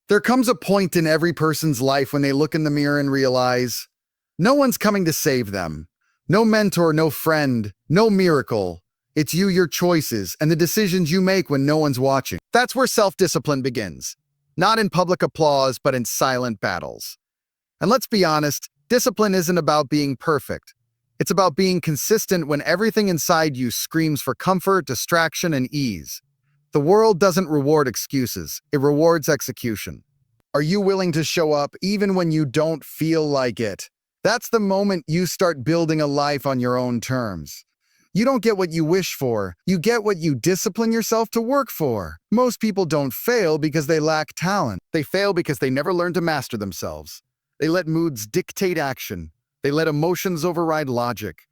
There comes a point in every person's life when they look in the mirror and realize no one's coming to save them. No mentor, no friend, no miracle. It's you, your choices, and the decisions you make when no one's watching. That's where self-discipline begins. Not in public applause, but in silent battles. And let's be honest, discipline isn't about being perfect. It's about being consistent when everything inside you screams for comfort, distraction, and ease. The world doesn't reward excuses, it rewards execution. Are you willing to show up even when you don't feel like it? That's the moment you start building a life on your own terms. You don't get what you wish for, you get what you discipline yourself to work for. Most people don't fail because they lack talent. They fail because they never learn to master themselves. They let moods dictate action. They let emotions override logic.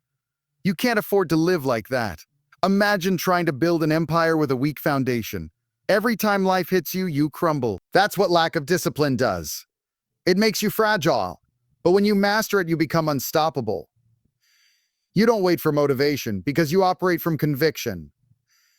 You can't afford to live like that. Imagine trying to build an empire with a weak foundation. Every time life hits you, you crumble. That's what lack of discipline does. It makes you fragile. But when you master it, you become unstoppable. You don't wait for motivation because you operate from conviction.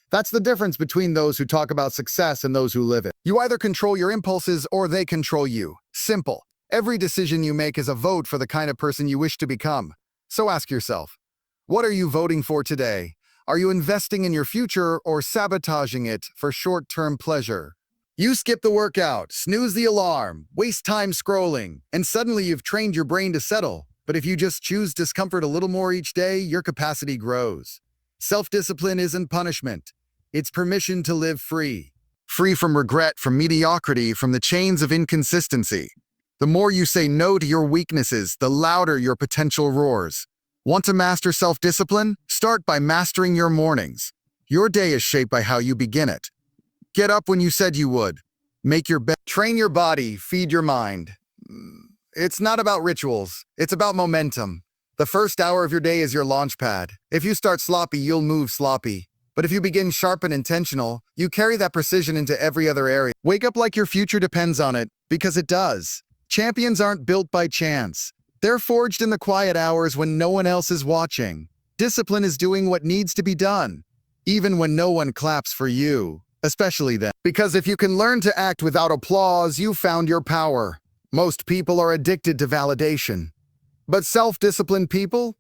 That's the difference between those who talk about success and those who live it. You either control your impulses or they control you. Simple. Every decision you make is a vote for the kind of person you wish to become. So ask yourself, what are you voting for today? Are you investing in your future or sabotaging it for short-term pleasure? You skip the workout, snooze the alarm, waste time scrolling, and suddenly you've trained your brain to settle. But if you just choose discomfort a little more each day, your capacity grows. Self-discipline isn't punishment. It's permission to live free. Free from regret, from mediocrity, from the chains of inconsistency. The more you say no to your weaknesses, the louder your potential roars. Want to master self-discipline? Start by mastering your mornings. Your day is shaped by how you begin it. Get up when you said you would. Make your bed. Train your body, feed your mind. It's not about rituals. It's about momentum. The first hour of your day is your launch pad. If you start sloppy, you'll move sloppy. But if you begin sharp and intentional, you carry that precision into every other area. Wake up like your future depends on it, because it does. Champions aren't built by chance. They're forged in the quiet hours when no one else is watching. Discipline is doing what needs to be done, even when no one claps for you, especially then. Because if you can learn to act without applause, you found your power. Most people are addicted to validation. But self-disciplined people,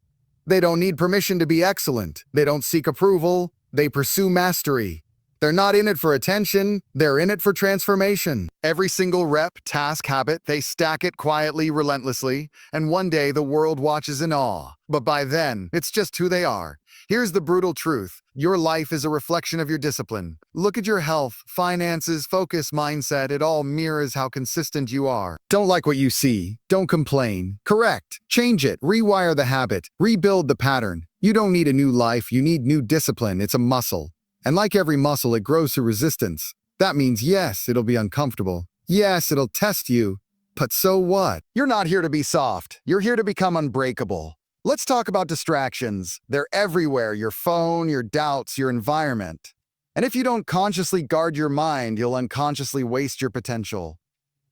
they don't need permission to be excellent. They don't seek approval. They pursue mastery. They're not in it for attention, they're in it for transformation. Every single rep, task, habit, they stack it quietly, relentlessly, and one day the world watches in awe. But by then, it's just who they are. Here's the brutal truth. Your life is a reflection of your discipline. Look at your health, finances, focus, mindset. It all mirrors how consistent you are. Don't like what you see. Don't complain. Correct. Change it. Rewire the habit. Rebuild the pattern. You don't need a new life. You need new discipline. It's a muscle. And like every muscle, it grows through resistance. That means, yes, it'll be uncomfortable. Yes, it'll test you. But so what? You're not here to be soft. You're here to become unbreakable. Let's talk about distractions. They're everywhere. Your phone, your doubts, your environment. And if you don't consciously guard your mind, you'll unconsciously waste your potential.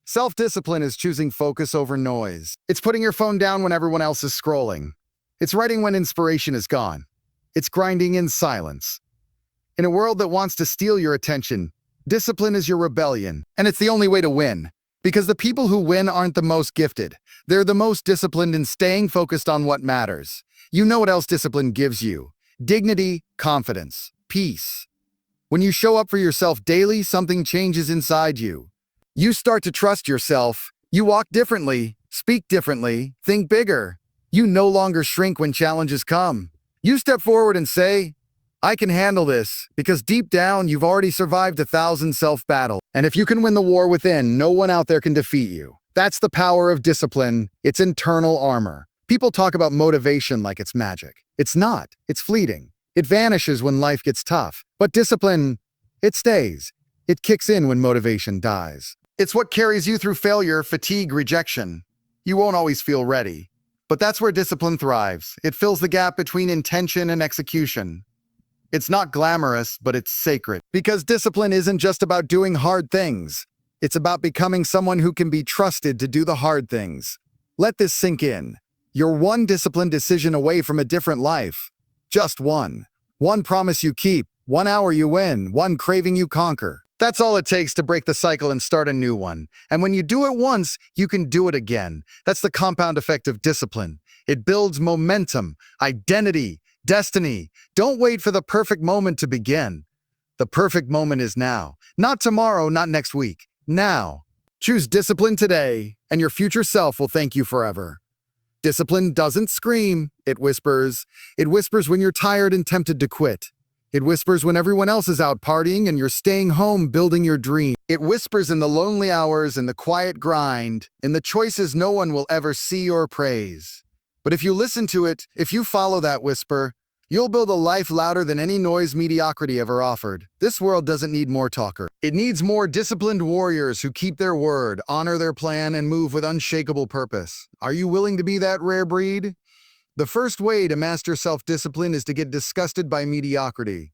Self-discipline is choosing focus over noise. It's putting your phone down when everyone else is scrolling. It's writing when inspiration is gone. It's grinding in silence. In a world that wants to steal your attention, discipline is your rebellion, and it's the only way to win. Because the people who win aren't the most gifted. They're the most disciplined in staying focused on what matters. You know what else discipline gives you? Dignity, confidence, peace. When you show up for yourself daily, something changes inside you. You start to trust yourself. You walk differently, speak differently, think bigger. You no longer shrink when challenges come. You step forward and say, I can handle this, because deep down, you've already survived 1,000 self-battles. And if you can win the war within, no one out there can defeat you. That's the power of discipline. It's internal armor. People talk about motivation like it's magic. It's not. It's fleeting. It vanishes when life gets tough. But discipline, it stays. It kicks in when motivation dies. It's what carries you through failure, fatigue, rejection. You won't always feel ready. But that's where discipline thrives. It fills the gap between intention and execution. It's not glamorous, but it's sacred. Because discipline isn't just about doing hard things. It's about becoming someone who can be trusted to do the hard things. Let this sink in. You're one disciplined decision away from a different life. Just one. One promise you keep, 1 hour you win, one craving you conquer. That's all it takes to break the cycle and start a new one. And when you do it once, you can do it again. That's the compound effect of discipline. It builds momentum, identity, destiny. Don't wait for the perfect moment to begin. The perfect moment is now. Not tomorrow, not next week. Now. Choose discipline today, and your future self will thank you forever. Discipline doesn't scream, it whispers. It whispers when you're tired and tempted to quit. It whispers when everyone else is out partying and you're staying home building your dream. It whispers in the lonely hours, in the quiet grind, in the choices no one will ever see or praise. But if you listen to it, if you follow that whisper, you'll build a life louder than any noise mediocrity ever offered. This world doesn't need more talkers. It needs more disciplined warriors who keep their word, honor their plan, and move with unshakable purpose. Are you willing to be that rare breed? The first way to master self-discipline is to get disgusted by mediocrity.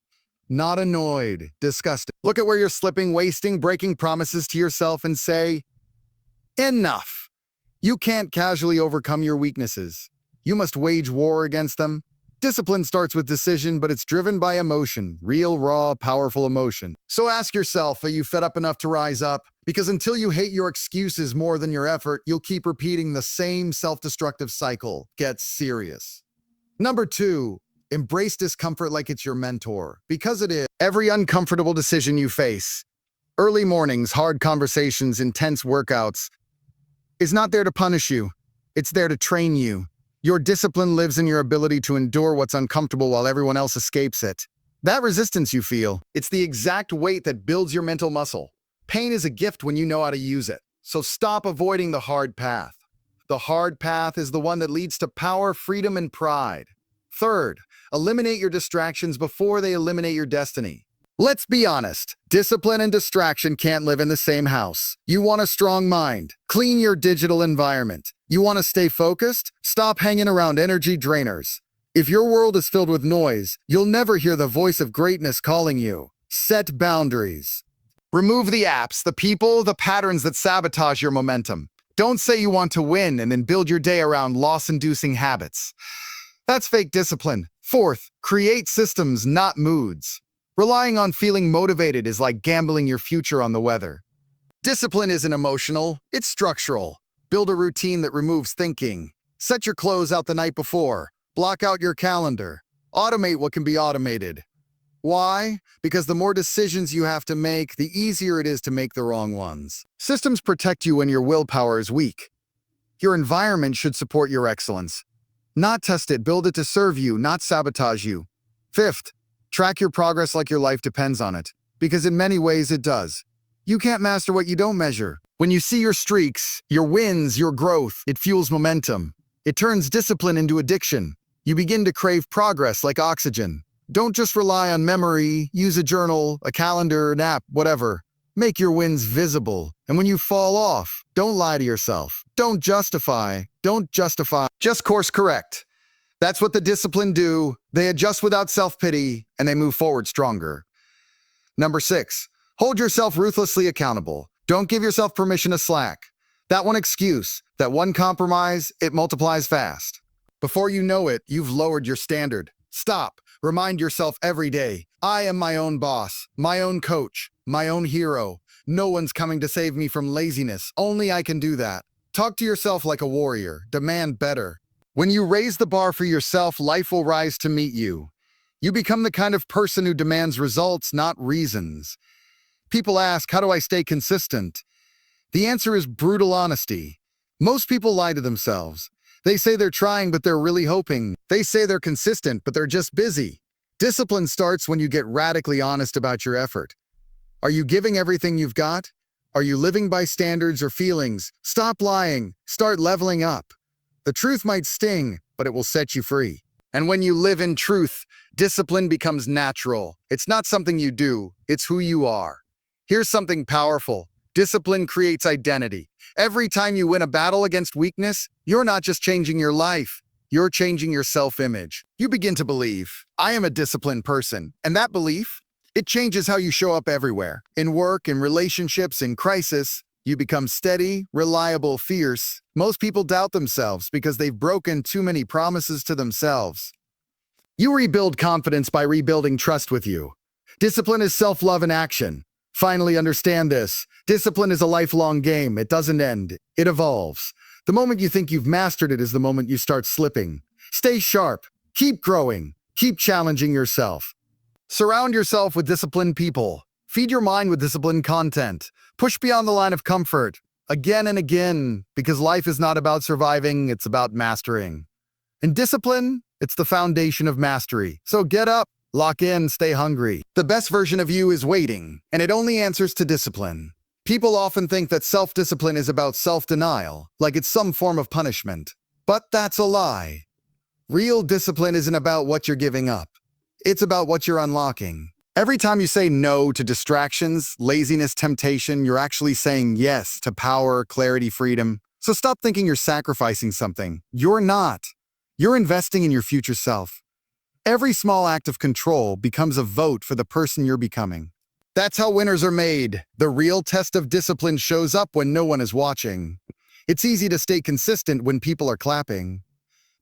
Not annoyed, disgusted. Look at where you're slipping, wasting, breaking promises to yourself and say, enough. You can't casually overcome your weaknesses. You must wage war against them. Discipline starts with decision, but it's driven by emotion, real, raw, powerful emotion. So ask yourself, are you fed up enough to rise up? Because until you hate your excuses more than your effort, you'll keep repeating the same self-destructive cycle. Get serious. Number 2, embrace discomfort like it's your mentor, because it is. Every uncomfortable decision you face, early mornings, hard conversations, intense workouts, is not there to punish you. It's there to train you. Your discipline lives in your ability to endure what's uncomfortable while everyone else escapes it. That resistance you feel, it's the exact weight that builds your mental muscle. Pain is a gift when you know how to use it. So stop avoiding the hard path. The hard path is the one that leads to power, freedom, and pride. Third, eliminate your distractions before they eliminate your destiny. Let's be honest, discipline and distraction can't live in the same house. You want a strong mind? Clean your digital environment. You want to stay focused? Stop hanging around energy drainers. If your world is filled with noise, you'll never hear the voice of greatness calling you. Set boundaries. Remove the apps, the people, the patterns that sabotage your momentum. Don't say you want to win and then build your day around loss-inducing habits. That's fake discipline. Fourth, create systems, not moods. Relying on feeling motivated is like gambling your future on the weather. Discipline isn't emotional, it's structural. Build a routine that removes thinking. Set your clothes out the night before. Block out your calendar. Automate what can be automated. Why? Because the more decisions you have to make, the easier it is to make the wrong ones. Systems protect you when your willpower is weak. Your environment should support your excellence. Not test it, build it to serve you, not sabotage you. Fifth, track your progress like your life depends on it, because in many ways it does. You can't master what you don't measure. When you see your streaks, your wins, your growth, it fuels momentum. It turns discipline into addiction. You begin to crave progress like oxygen. Don't just rely on memory, use a journal, a calendar, an app, whatever. Make your wins visible. And when you fall off, don't lie to yourself. Don't justify. Just course correct. That's what the disciplined do. They adjust without self-pity, and they move forward stronger. Number 6, hold yourself ruthlessly accountable. Don't give yourself permission to slack. That one excuse, that one compromise, it multiplies fast. Before you know it, you've lowered your standard. Stop. Remind yourself every day, I am my own boss, my own coach, my own hero. No one's coming to save me from laziness. Only I can do that. Talk to yourself like a warrior. Demand better. When you raise the bar for yourself, life will rise to meet you. You become the kind of person who demands results, not reasons. People ask, how do I stay consistent? The answer is brutal honesty. Most people lie to themselves. They say they're trying, but they're really hoping. They say they're consistent, but they're just busy. Discipline starts when you get radically honest about your effort. Are you giving everything you've got? Are you living by standards or feelings? Stop lying. Start leveling up. The truth might sting, but it will set you free. And when you live in truth, discipline becomes natural. It's not something you do, it's who you are. Here's something powerful. Discipline creates identity. Every time you win a battle against weakness, you're not just changing your life, you're changing your self-image. You begin to believe, I am a disciplined person. And that belief, it changes how you show up everywhere. In work, in relationships, in crisis, you become steady, reliable, fierce. Most people doubt themselves because they've broken too many promises to themselves. You rebuild confidence by rebuilding trust with you. Discipline is self-love in action. Finally, understand this. Discipline is a lifelong game. It doesn't end. It evolves. The moment you think you've mastered it is the moment you start slipping. Stay sharp. Keep growing. Keep challenging yourself. Surround yourself with disciplined people. Feed your mind with disciplined content. Push beyond the line of comfort. Again and again, because life is not about surviving, it's about mastering. And discipline, it's the foundation of mastery. So get up, lock in, stay hungry. The best version of you is waiting, and it only answers to discipline. People often think that self-discipline is about self-denial, like it's some form of punishment. But that's a lie. Real discipline isn't about what you're giving up. It's about what you're unlocking. Every time you say no to distractions, laziness, temptation, you're actually saying yes to power, clarity, freedom. So stop thinking you're sacrificing something. You're not. You're investing in your future self. Every small act of control becomes a vote for the person you're becoming. That's how winners are made. The real test of discipline shows up when no one is watching. It's easy to stay consistent when people are clapping.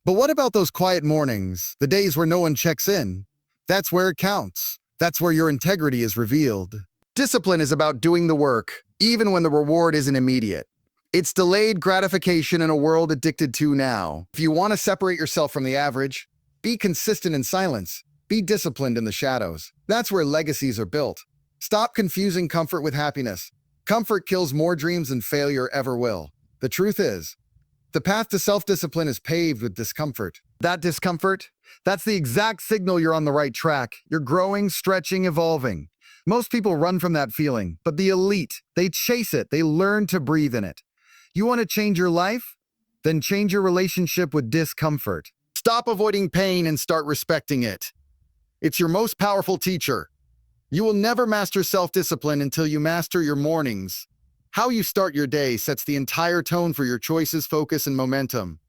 But what about those quiet mornings, the days where no one checks in? That's where it counts. That's where your integrity is revealed. Discipline is about doing the work, even when the reward isn't immediate. It's delayed gratification in a world addicted to now. If you want to separate yourself from the average, be consistent in silence. Be disciplined in the shadows. That's where legacies are built. Stop confusing comfort with happiness. Comfort kills more dreams than failure ever will. The truth is, the path to self-discipline is paved with discomfort. That discomfort, that's the exact signal you're on the right track. You're growing, stretching, evolving. Most people run from that feeling, but the elite, they chase it. They learn to breathe in it. You want to change your life? Then change your relationship with discomfort. Stop avoiding pain and start respecting it. It's your most powerful teacher. You will never master self-discipline until you master your mornings. How you start your day sets the entire tone for your choices, focus, and momentum.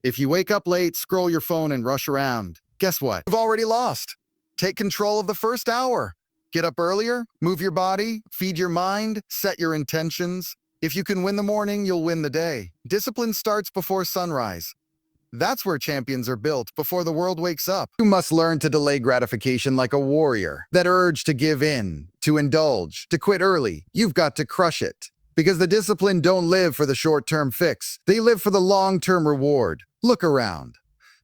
If you wake up late, scroll your phone, and rush around, guess what? You've already lost. Take control of the first hour. Get up earlier, move your body, feed your mind, set your intentions. If you can win the morning, you'll win the day. Discipline starts before sunrise. That's where champions are built, before the world wakes up. You must learn to delay gratification like a warrior. That urge to give in, to indulge, to quit early, you've got to crush it. Because the discipline don't live for the short-term fix. They live for the long-term reward. Look around.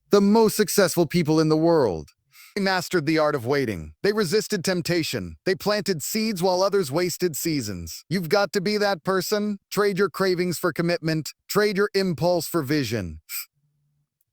The most successful people in the world. They mastered the art of waiting. They resisted temptation. They planted seeds while others wasted seasons. You've got to be that person. Trade your cravings for commitment. Trade your impulse for vision.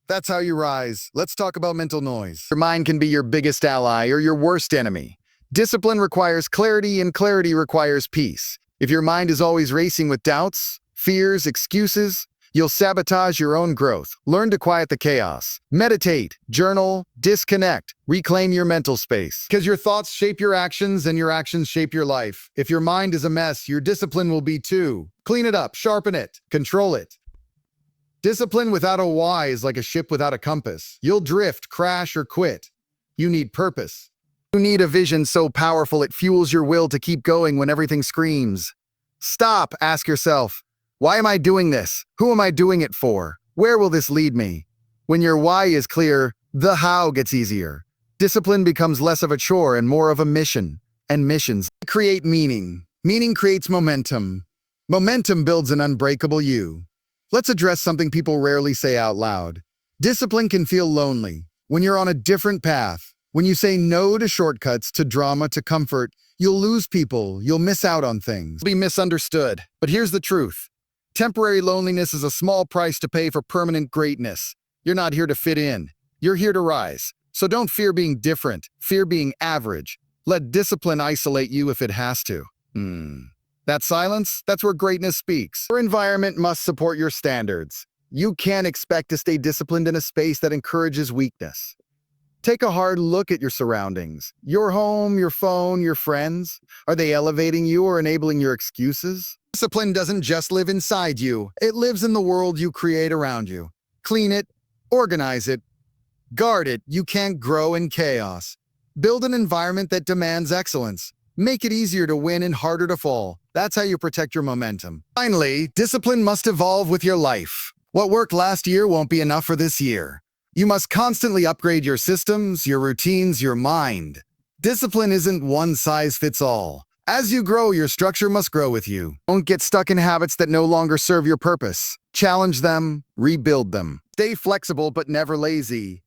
That's how you rise. Let's talk about mental noise. Your mind can be your biggest ally or your worst enemy. Discipline requires clarity, and clarity requires peace. If your mind is always racing with doubts, fears, excuses, you'll sabotage your own growth. Learn to quiet the chaos. Meditate, journal, disconnect, reclaim your mental space. Because your thoughts shape your actions and your actions shape your life. If your mind is a mess, your discipline will be too. Clean it up, sharpen it, control it. Discipline without a why is like a ship without a compass. You'll drift, crash, or quit. You need purpose. You need a vision so powerful it fuels your will to keep going when everything screams. Stop, ask yourself, why am I doing this? Who am I doing it for? Where will this lead me? When your why is clear, the how gets easier. Discipline becomes less of a chore and more of a mission. And missions create meaning. Meaning creates momentum. Momentum builds an unbreakable you. Let's address something people rarely say out loud. Discipline can feel lonely. When you're on a different path, when you say no to shortcuts, to drama, to comfort, you'll lose people, you'll miss out on things, be misunderstood. But here's the truth. Temporary loneliness is a small price to pay for permanent greatness. You're not here to fit in. You're here to rise. So don't fear being different. Fear being average. Let discipline isolate you if it has to. That silence, that's where greatness speaks. Your environment must support your standards. You can't expect to stay disciplined in a space that encourages weakness. Take a hard look at your surroundings. Your home, your phone, your friends. Are they elevating you or enabling your excuses? Discipline doesn't just live inside you. It lives in the world you create around you. Clean it, organize it, guard it. You can't grow in chaos. Build an environment that demands excellence. Make it easier to win and harder to fall. That's how you protect your momentum. Finally, discipline must evolve with your life. What worked last year won't be enough for this year. You must constantly upgrade your systems, your routines, your mind. Discipline isn't one size fits all. As you grow, your structure must grow with you. Don't get stuck in habits that no longer serve your purpose. Challenge them, rebuild them. Stay flexible but never lazy.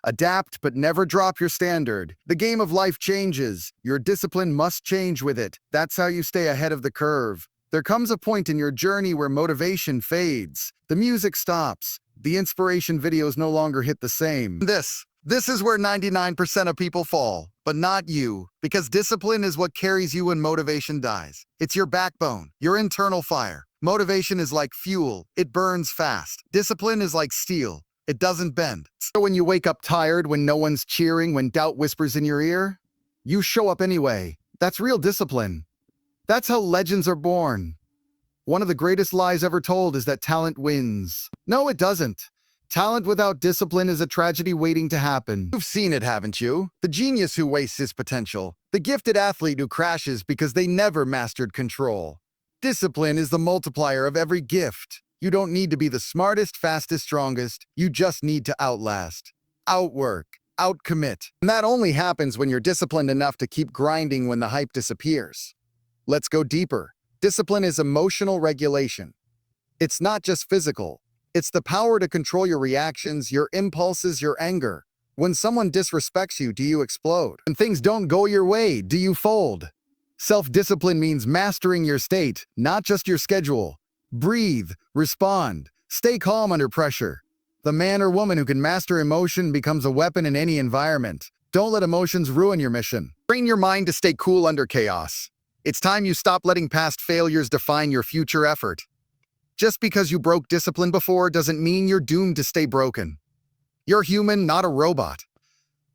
Adapt but never drop your standard. The game of life changes. Your discipline must change with it. That's how you stay ahead of the curve. There comes a point in your journey where motivation fades. The music stops. The inspiration videos no longer hit the same. This is where 99% of people fall, but not you, because discipline is what carries you when motivation dies. It's your backbone, your internal fire. Motivation is like fuel. It burns fast. Discipline is like steel. It doesn't bend. So when you wake up tired, when no one's cheering, when doubt whispers in your ear, you show up anyway. That's real discipline. That's how legends are born. One of the greatest lies ever told is that talent wins. No, it doesn't. Talent without discipline is a tragedy waiting to happen. You've seen it, haven't you? The genius who wastes his potential. The gifted athlete who crashes because they never mastered control. Discipline is the multiplier of every gift. You don't need to be the smartest, fastest, strongest. You just need to outlast, outwork, outcommit. And that only happens when you're disciplined enough to keep grinding when the hype disappears. Let's go deeper. Discipline is emotional regulation. It's not just physical. It's the power to control your reactions, your impulses, your anger. When someone disrespects you, do you explode? When things don't go your way, do you fold? Self-discipline means mastering your state, not just your schedule. Breathe, respond, stay calm under pressure. The man or woman who can master emotion becomes a weapon in any environment. Don't let emotions ruin your mission. Train your mind to stay cool under chaos. It's time you stop letting past failures define your future effort. Just because you broke discipline before doesn't mean you're doomed to stay broken. You're human, not a robot.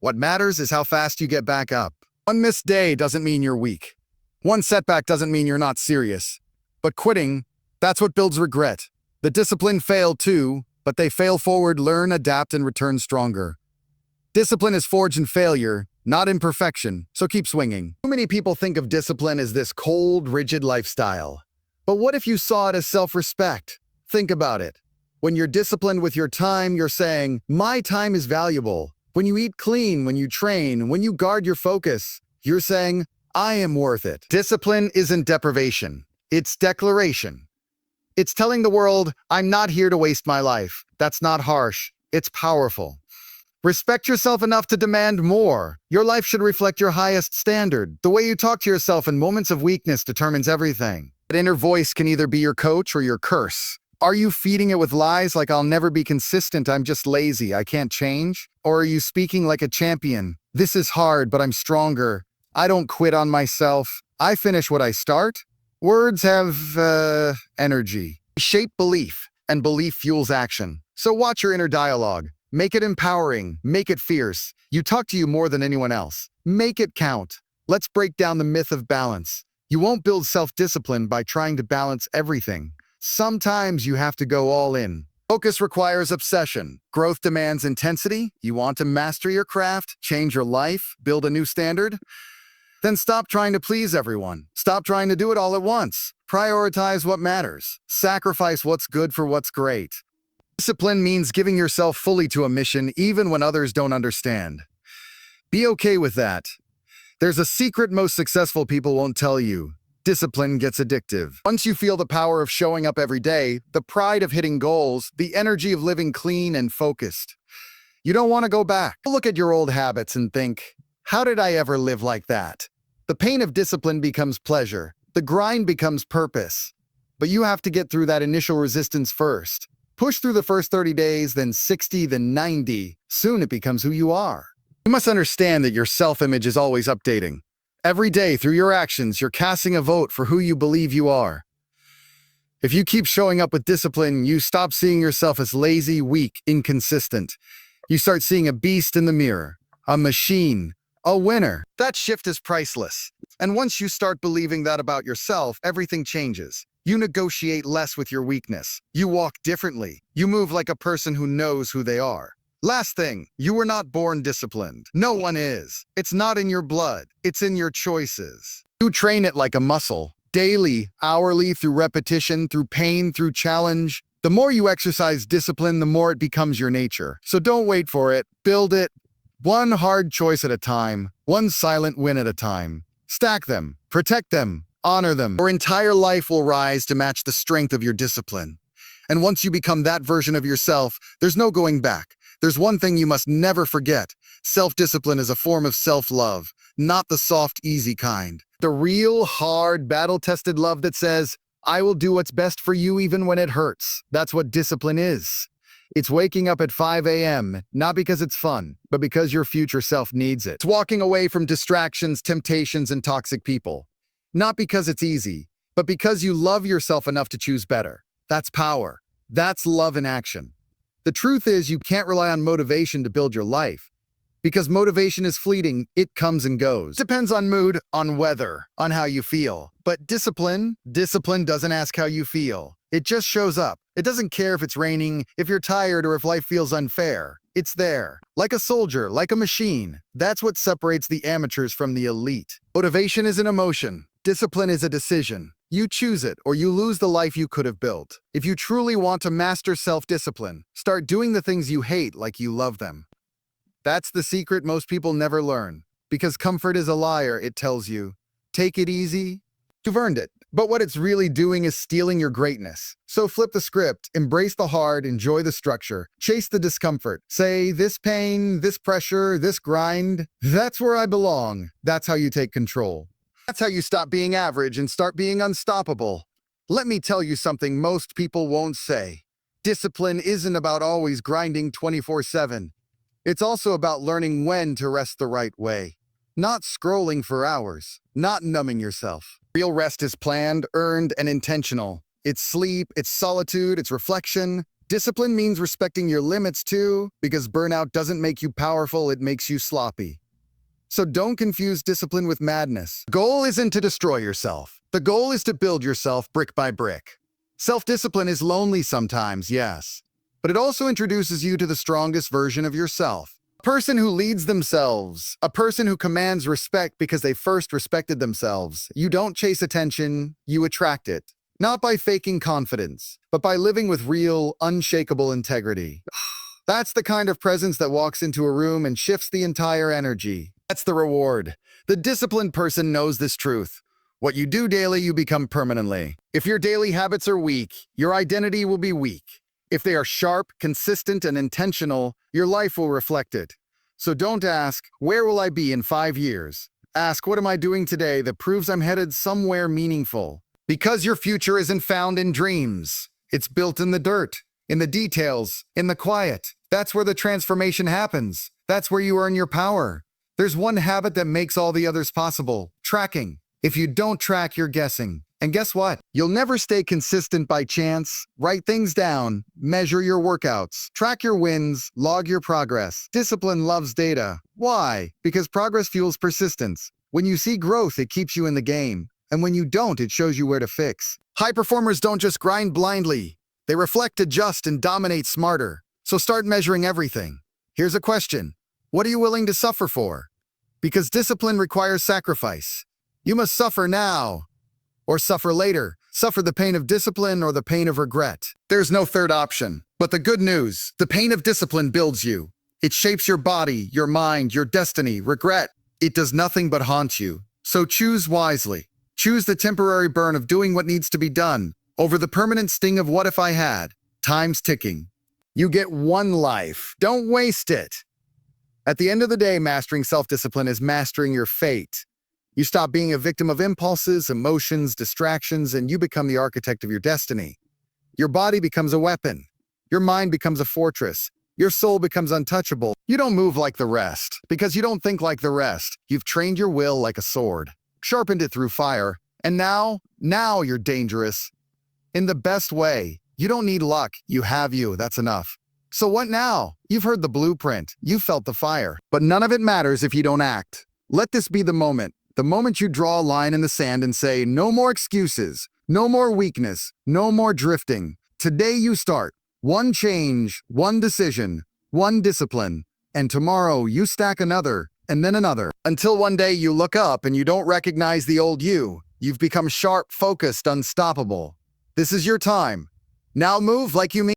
What matters is how fast you get back up. One missed day doesn't mean you're weak. One setback doesn't mean you're not serious. But quitting, that's what builds regret. The disciplined fail too, but they fail forward, learn, adapt, and return stronger. Discipline is forged in failure, not in perfection, so keep swinging. Too many people think of discipline as this cold, rigid lifestyle. But what if you saw it as self-respect? Think about it. When you're disciplined with your time, you're saying, my time is valuable. When you eat clean, when you train, when you guard your focus, you're saying, I am worth it. Discipline isn't deprivation. It's declaration. It's telling the world, I'm not here to waste my life. That's not harsh. It's powerful. Respect yourself enough to demand more. Your life should reflect your highest standard. The way you talk to yourself in moments of weakness determines everything. That inner voice can either be your coach or your curse. Are you feeding it with lies like I'll never be consistent, I'm just lazy, I can't change? Or are you speaking like a champion? This is hard, but I'm stronger. I don't quit on myself. I finish what I start. Words have, energy. Shape belief, and belief fuels action. So watch your inner dialogue. Make it empowering. Make it fierce. You talk to you more than anyone else. Make it count. Let's break down the myth of balance. You won't build self-discipline by trying to balance everything. Sometimes you have to go all in. Focus requires obsession. Growth demands intensity. You want to master your craft, change your life, build a new standard? Then stop trying to please everyone. Stop trying to do it all at once. Prioritize what matters. Sacrifice what's good for what's great. Discipline means giving yourself fully to a mission even when others don't understand. Be okay with that. There's a secret most successful people won't tell you. Discipline gets addictive. Once you feel the power of showing up every day, the pride of hitting goals, the energy of living clean and focused, you don't want to go back. Look at your old habits and think, how did I ever live like that? The pain of discipline becomes pleasure. The grind becomes purpose. But you have to get through that initial resistance first. Push through the first 30 days, then 60, then 90. Soon it becomes who you are. You must understand that your self-image is always updating. Every day, through your actions, you're casting a vote for who you believe you are. If you keep showing up with discipline, you stop seeing yourself as lazy, weak, inconsistent. You start seeing a beast in the mirror, a machine, a winner. That shift is priceless. And once you start believing that about yourself, everything changes. You negotiate less with your weakness. You walk differently. You move like a person who knows who they are. Last thing, you were not born disciplined. No one is. It's not in your blood. It's in your choices. You train it like a muscle. Daily, hourly, through repetition, through pain, through challenge. The more you exercise discipline, the more it becomes your nature. So don't wait for it. Build it. One hard choice at a time. One silent win at a time. Stack them, protect them, honor them. Your entire life will rise to match the strength of your discipline. And once you become that version of yourself, there's no going back. There's one thing you must never forget. Self-discipline is a form of self-love, not the soft, easy kind. The real, hard, battle-tested love that says, I will do what's best for you even when it hurts. That's what discipline is. It's waking up at 5 a.m., not because it's fun, but because your future self needs it. It's walking away from distractions, temptations, and toxic people. Not because it's easy, but because you love yourself enough to choose better. That's power. That's love in action. The truth is, you can't rely on motivation to build your life. Because motivation is fleeting, it comes and goes. Depends on mood, on weather, on how you feel. But discipline doesn't ask how you feel. It just shows up. It doesn't care if it's raining, if you're tired, or if life feels unfair. It's there. Like a soldier, like a machine. That's what separates the amateurs from the elite. Motivation is an emotion. Discipline is a decision. You choose it, or you lose the life you could have built. If you truly want to master self-discipline, start doing the things you hate like you love them. That's the secret most people never learn. Because comfort is a liar, it tells you. Take it easy. You've earned it. But what it's really doing is stealing your greatness. So flip the script, embrace the hard, enjoy the structure, chase the discomfort. Say, this pain, this pressure, this grind, that's where I belong. That's how you take control. That's how you stop being average and start being unstoppable. Let me tell you something most people won't say. Discipline isn't about always grinding 24/7. It's also about learning when to rest the right way. Not scrolling for hours, not numbing yourself. Real rest is planned, earned, and intentional. It's sleep, it's solitude, it's reflection. Discipline means respecting your limits too, because burnout doesn't make you powerful, it makes you sloppy. So don't confuse discipline with madness. The goal isn't to destroy yourself. The goal is to build yourself brick by brick. Self-discipline is lonely sometimes, yes, but it also introduces you to the strongest version of yourself. A person who leads themselves, a person who commands respect because they first respected themselves. You don't chase attention, you attract it. Not by faking confidence, but by living with real, unshakable integrity. That's the kind of presence that walks into a room and shifts the entire energy. That's the reward. The disciplined person knows this truth. What you do daily, you become permanently. If your daily habits are weak, your identity will be weak. If they are sharp, consistent, and intentional, your life will reflect it. So don't ask, where will I be in 5 years? Ask, what am I doing today that proves I'm headed somewhere meaningful? Because your future isn't found in dreams. It's built in the dirt, in the details, in the quiet. That's where the transformation happens. That's where you earn your power. There's one habit that makes all the others possible: tracking. If you don't track, you're guessing. And guess what? You'll never stay consistent by chance. Write things down, measure your workouts, track your wins, log your progress. Discipline loves data. Why? Because progress fuels persistence. When you see growth, it keeps you in the game. And when you don't, it shows you where to fix. High performers don't just grind blindly. They reflect, adjust, and dominate smarter. So start measuring everything. Here's a question. What are you willing to suffer for? Because discipline requires sacrifice. You must suffer now. Or suffer later. Suffer the pain of discipline or the pain of regret. There's no third option. But the good news, the pain of discipline builds you. It shapes your body, your mind, your destiny. Regret, it does nothing but haunt you. So choose wisely. Choose the temporary burn of doing what needs to be done over the permanent sting of what if I had. Time's ticking. You get one life. Don't waste it. At the end of the day, mastering self-discipline is mastering your fate. You stop being a victim of impulses, emotions, distractions, and you become the architect of your destiny. Your body becomes a weapon. Your mind becomes a fortress. Your soul becomes untouchable. You don't move like the rest because you don't think like the rest. You've trained your will like a sword, sharpened it through fire, and now you're dangerous. In the best way. You don't need luck. You have you. That's enough. So what now? You've heard the blueprint. You felt the fire. But none of it matters if you don't act. Let this be the moment. The moment you draw a line in the sand and say, no more excuses, no more weakness, no more drifting. Today you start. One change, one decision, one discipline. And tomorrow you stack another, and then another. Until one day you look up and you don't recognize the old you. You've become sharp, focused, unstoppable. This is your time. Now move like you mean.